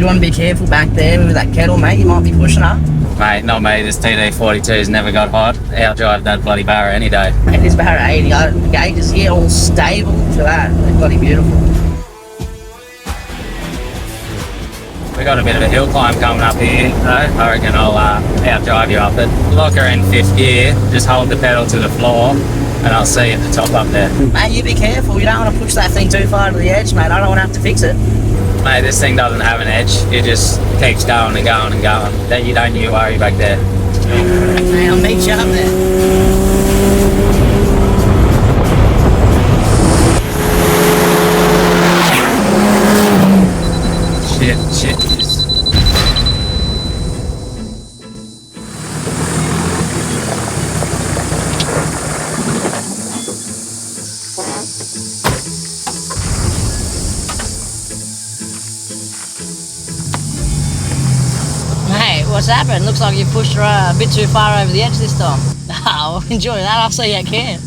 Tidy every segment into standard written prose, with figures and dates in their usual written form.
You want to be careful back there with that kettle, mate. You might be pushing up. Mate, not me. This TD42's never got hot. Outdrive that bloody Barra any day. Mate, this Barra 80, the gauges here all stable for that. They're bloody beautiful. We got a bit of a hill climb coming up here, though. I reckon I'll outdrive you up it. Lock her in 5th gear, just hold the pedal to the floor, and I'll see you at the top up there. Mate, you be careful. You don't want to push that thing too far to the edge, mate. I don't want to have to fix it. Mate, this thing doesn't have an edge. It just keeps going and going and going. You don't you worry back there. Mate, I'll meet you up there. Shit. Mate, what's happened? Looks like you pushed her a bit too far over the edge this time. I'll enjoy that. I'll see you at camp.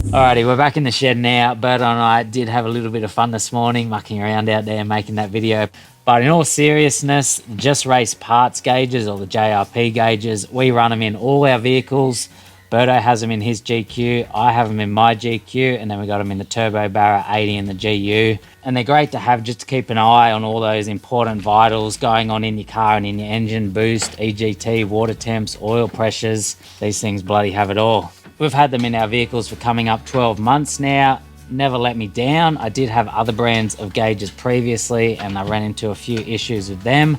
Alrighty, we're back in the shed now. Berto and I did have a little bit of fun this morning, mucking around out there making that video. But in all seriousness, Just Race Parts gauges, or the JRP gauges, we run them in all our vehicles. Berto has them in his GQ, I have them in my GQ, and then we got them in the Turbo Barra 80 and the GU. And they're great to have just to keep an eye on all those important vitals going on in your car and in your engine: boost, EGT, water temps, oil pressures. These things bloody have it all. We've had them in our vehicles for coming up 12 months now. Never let me down. I did have other brands of gauges previously, and I ran into a few issues with them.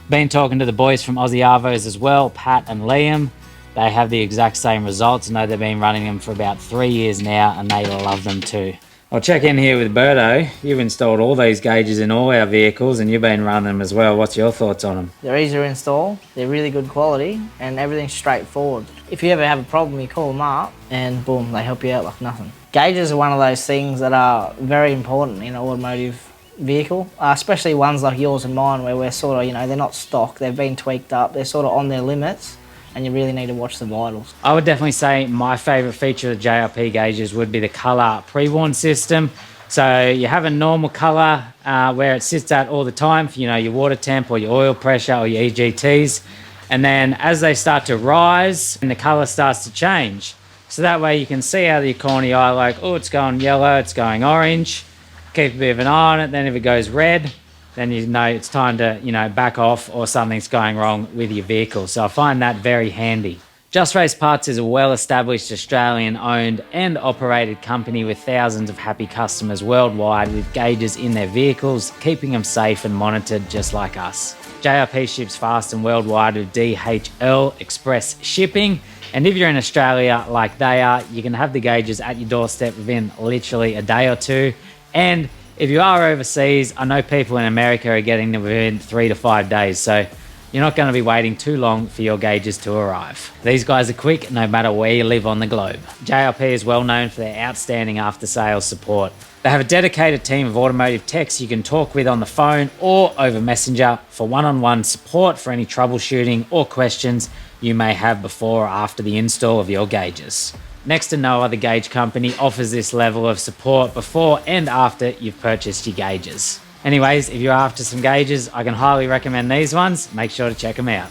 Been talking to the boys from Aussie Arvos as well, Pat and Liam. They have the exact same results. I know they've been running them for about 3 years now, and they love them too. I'll check in here with Berto. You've installed all these gauges in all our vehicles, and you've been running them as well. What's your thoughts on them? They're easy to install, they're really good quality, and everything's straightforward. If you ever have a problem, you call them up, and boom, they help you out like nothing. Gauges are one of those things that are very important in an automotive vehicle, especially ones like yours and mine, where we're sort of, they're not stock, they've been tweaked up, they're sort of on their limits, and you really need to watch the vitals. I would definitely say my favourite feature of the JRP gauges would be the colour pre-warn system. So you have a normal colour where it sits at all the time for your water temp or your oil pressure or your EGTs. And then as they start to rise, and the colour starts to change. So that way you can see out of your corner eye, like, oh, it's going yellow, it's going orange. Keep a bit of an eye on it. Then if it goes red, then you know it's time to, back off, or something's going wrong with your vehicle. So I find that very handy. Just Race Parts is a well-established Australian-owned and operated company with thousands of happy customers worldwide with gauges in their vehicles, keeping them safe and monitored just like us. JRP ships fast and worldwide with DHL Express shipping. And if you're in Australia like they are, you can have the gauges at your doorstep within literally a day or two. And if you are overseas, I know people in America are getting them within 3 to 5 days. So you're not going to be waiting too long for your gauges to arrive. These guys are quick no matter where you live on the globe. JRP is well known for their outstanding after-sales support. They have a dedicated team of automotive techs you can talk with on the phone or over Messenger for one-on-one support for any troubleshooting or questions you may have before or after the install of your gauges. Next to no other gauge company offers this level of support before and after you've purchased your gauges. Anyways, if you're after some gauges, I can highly recommend these ones. Make sure to check them out.